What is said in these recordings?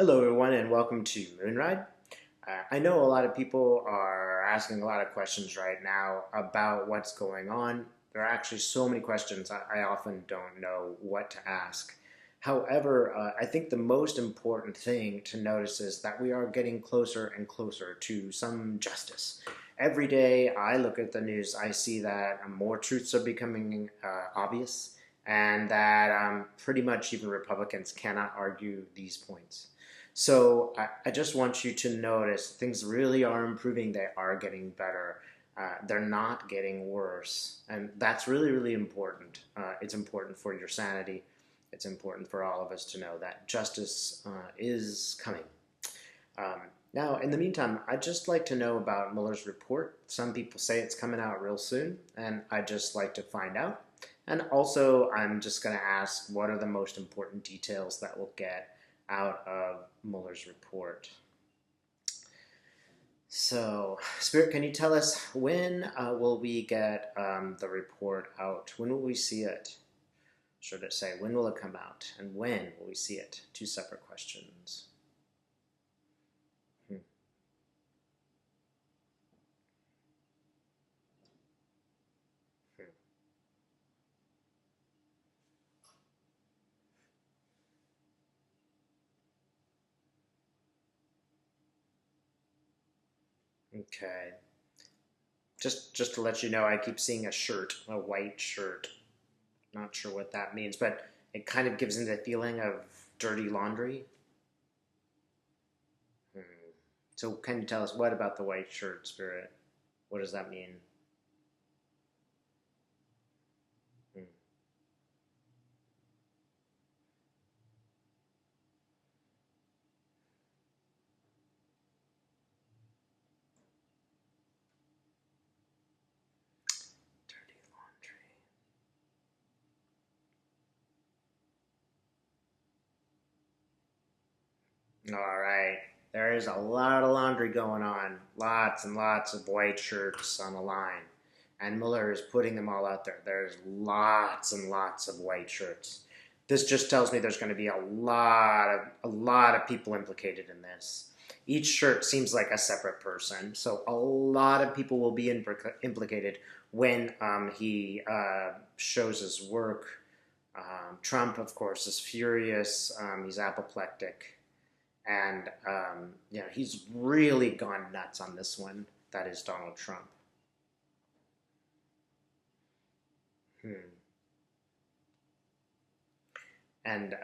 Hello, everyone, and welcome to Moonride. I know a lot of people are asking a lot of questions right now about what's going on. There are actually so many questions, I often don't know what to ask. However, I think the most important thing to notice is that we are getting closer and closer to some justice. Every day I look at the news, I see that more truths are becoming obvious, and that pretty much even Republicans cannot argue these points. So I just want you to notice things really are improving. They are getting better. They're not getting worse. And that's really, really important. It's important for your sanity. It's important for all of us to know that justice is coming. Um, Now, in the meantime, I'd just like to know about Mueller's report. Some people say it's coming out real soon, and I'd just like to find out. And also, I'm just going to ask what are the most important details that we'll get out of Mueller's report. So, Spirit, can you tell us when will we get the report out? When will we see it? Should it say when will it come out and when will we see it? Two separate questions. Hmm. Hmm. Okay. Just to let you know, I keep seeing a shirt, a white shirt. Not sure what that means, but it kind of gives me the feeling of dirty laundry. Hmm. So can you tell us what about the white shirt, Spirit? What does that mean? Hmm. Dirty laundry. All right. There is a lot of laundry going on. Lots and lots of white shirts on the line. And Mueller is putting them all out there. There's lots and lots of white shirts. This just tells me there's going to be a lot of people implicated in this. Each shirt seems like a separate person, so a lot of people will be implicated when he shows his work. Trump, of course, is furious. He's apoplectic, and he's really gone nuts on this one. That is Donald Trump. Hmm. And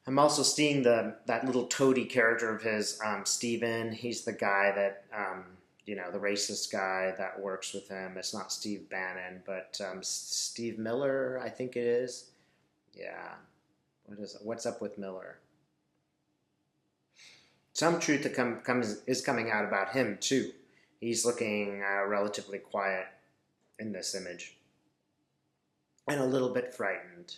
I'm also seeing that little toady character of his, Steven. He's the guy that the racist guy that works with him. It's not Steve Bannon, but Steve Miller, I think it is. Yeah. What's up with Miller? Some truth that is coming out about him too. He's looking relatively quiet in this image and a little bit frightened.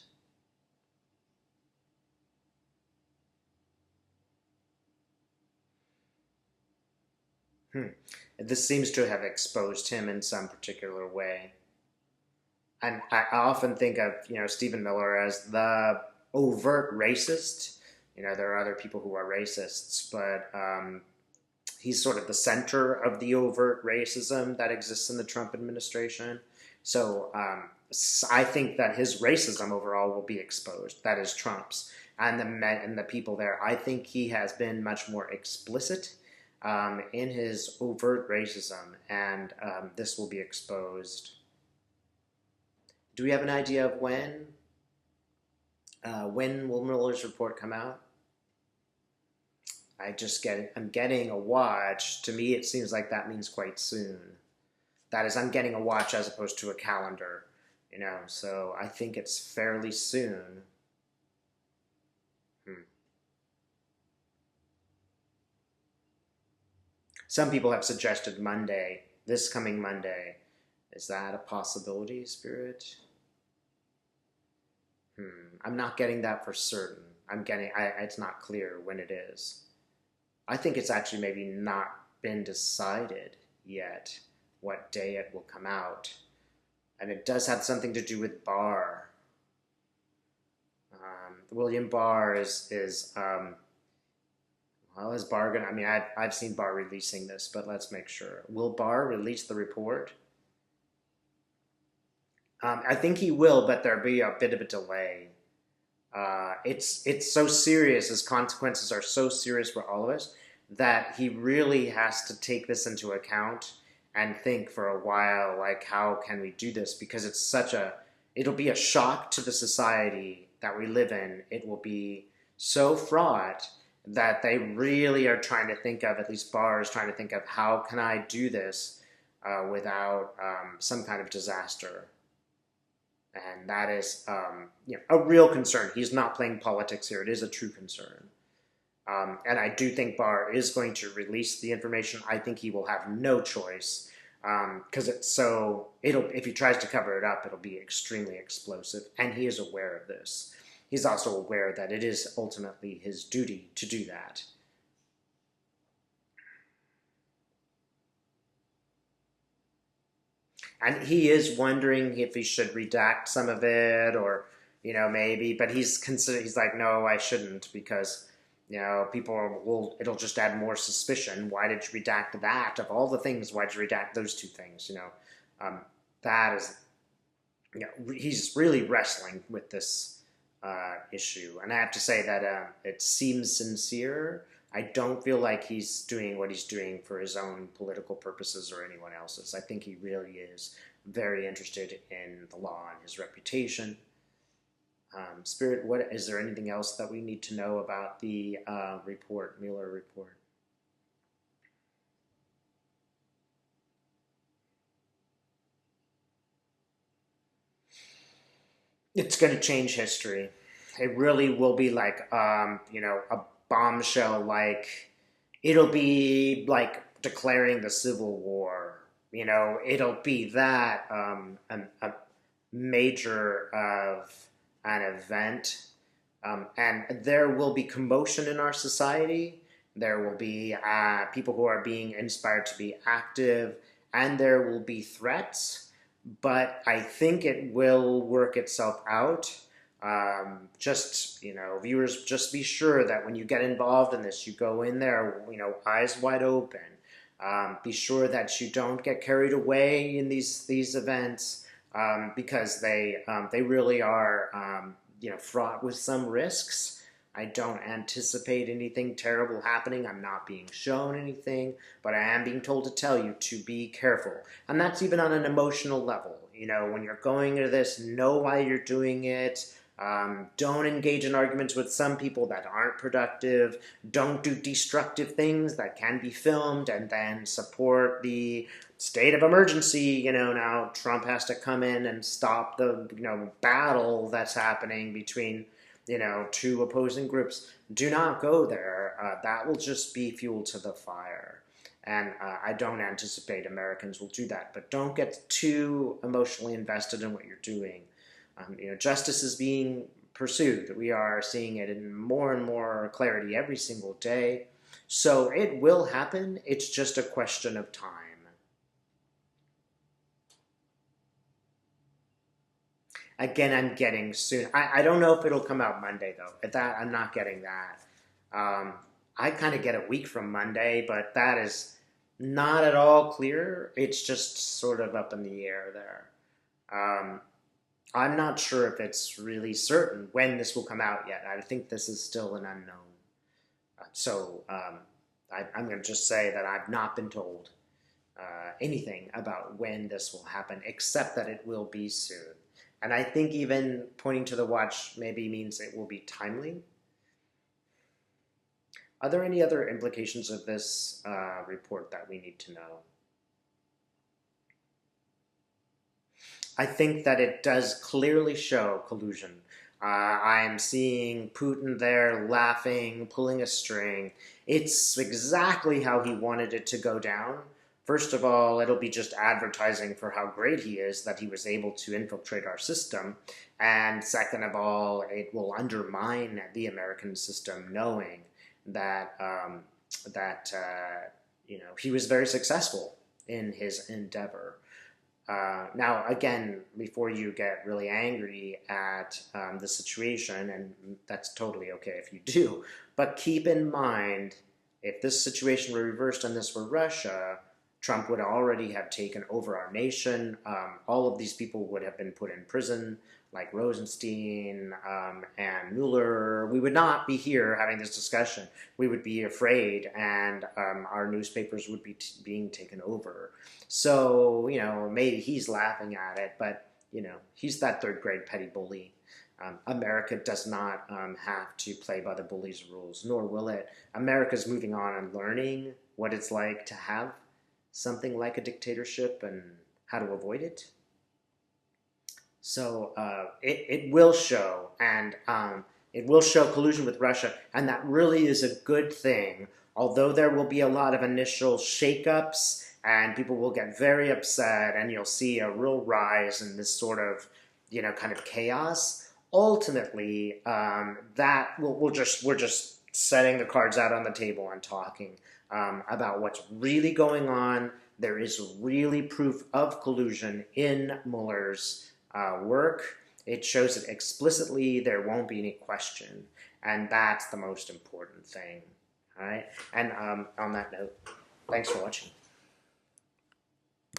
Hmm. This seems to have exposed him in some particular way. And I often think of Stephen Miller as the overt racist. There are other people who are racists, but he's sort of the center of the overt racism that exists in the Trump administration. So I think that his racism overall will be exposed. That is Trump's and the people there. I think he has been much more explicit in his overt racism, and this will be exposed. Do we have an idea of when? When will Mueller's report come out? I'm getting a watch. To me, it seems like that means quite soon. That is, I'm getting a watch as opposed to a calendar, so I think it's fairly soon. Hmm. Some people have suggested Monday, this coming Monday. Is that a possibility, Spirit? I'm not getting that for certain. It's not clear when it is. I think it's actually maybe not been decided yet what day it will come out. And it does have something to do with Barr. William Barr is well, is Barr gonna? I mean, I've seen Barr releasing this, but let's make sure. Will Barr release the report? I think he will, but there'll be a bit of a delay. It's so serious. His consequences are so serious for all of us that he really has to take this into account and think for a while, like, how can we do this? Because it'll be a shock to the society that we live in. It will be so fraught that they really are trying to think of, at least Barr is trying to think of, how can I do this without some kind of disaster? And that is a real concern. He's not playing politics here. It is a true concern. And I do think Barr is going to release the information. I think he will have no choice because if he tries to cover it up, it'll be extremely explosive. And he is aware of this. He's also aware that it is ultimately his duty to do that. And he is wondering if he should redact some of it, or maybe. But he's like, no, I shouldn't, because people will. It'll just add more suspicion. Why did you redact that? Of all the things, why did you redact those two things? That is. He's really wrestling with this issue, and I have to say that it seems sincere. I don't feel like he's doing what he's doing for his own political purposes or anyone else's. I think he really is very interested in the law and his reputation. Spirit, is there anything else that we need to know about the Mueller report? It's going to change history. It really will be like, a bombshell. Like, it'll be like declaring the Civil War. It'll be that a major of an event, and there will be commotion in our society. There will be people who are being inspired to be active, and there will be threats. But I think it will work itself out. Viewers, just be sure that when you get involved in this, you go in there, eyes wide open. Be sure that you don't get carried away in these events, because they really are, fraught with some risks. I don't anticipate anything terrible happening. I'm not being shown anything, but I am being told to tell you to be careful. And that's even on an emotional level. When you're going into this, know why you're doing it. Don't engage in arguments with some people that aren't productive. Don't do destructive things that can be filmed, and then support the state of emergency. Now Trump has to come in and stop the, battle that's happening between, two opposing groups. Do not go there. That will just be fuel to the fire. And I don't anticipate Americans will do that. But don't get too emotionally invested in what you're doing. Justice is being pursued. We are seeing it in more and more clarity every single day. So it will happen. It's just a question of time. Again, I'm getting soon. I don't know if it'll come out Monday, though. I'm not getting that. I kind of get a week from Monday, but that is not at all clear. It's just sort of up in the air there. I'm not sure if it's really certain when this will come out yet. I think this is still an unknown. I'm going to just say that I've not been told anything about when this will happen, except that it will be soon. And I think even pointing to the watch maybe means it will be timely. Are there any other implications of this report that we need to know? I think that it does clearly show collusion. I am seeing Putin there laughing, pulling a string. It's exactly how he wanted it to go down. First of all, it'll be just advertising for how great he is that he was able to infiltrate our system. And second of all, it will undermine the American system, knowing that he was very successful in his endeavor. Now, again, before you get really angry at the situation, and that's totally okay if you do, but keep in mind, if this situation were reversed and this were Russia, Trump would already have taken over our nation. All of these people would have been put in prison, like Rosenstein and Mueller. We would not be here having this discussion. We would be afraid, and our newspapers would be being taken over. So, maybe he's laughing at it, but, he's that third grade petty bully. America does not have to play by the bully's rules, nor will it. America's moving on and learning what it's like to have something like a dictatorship and how to avoid it. So it will show, and it will show collusion with Russia, and that really is a good thing, although there will be a lot of initial shakeups, and people will get very upset, and you'll see a real rise in this sort of, kind of chaos. Ultimately, that we're just setting the cards out on the table and talking about what's really going on. There is really proof of collusion in Mueller's work. It shows it explicitly. There won't be any question, and that's the most important thing. All right. And on that note, thanks for watching.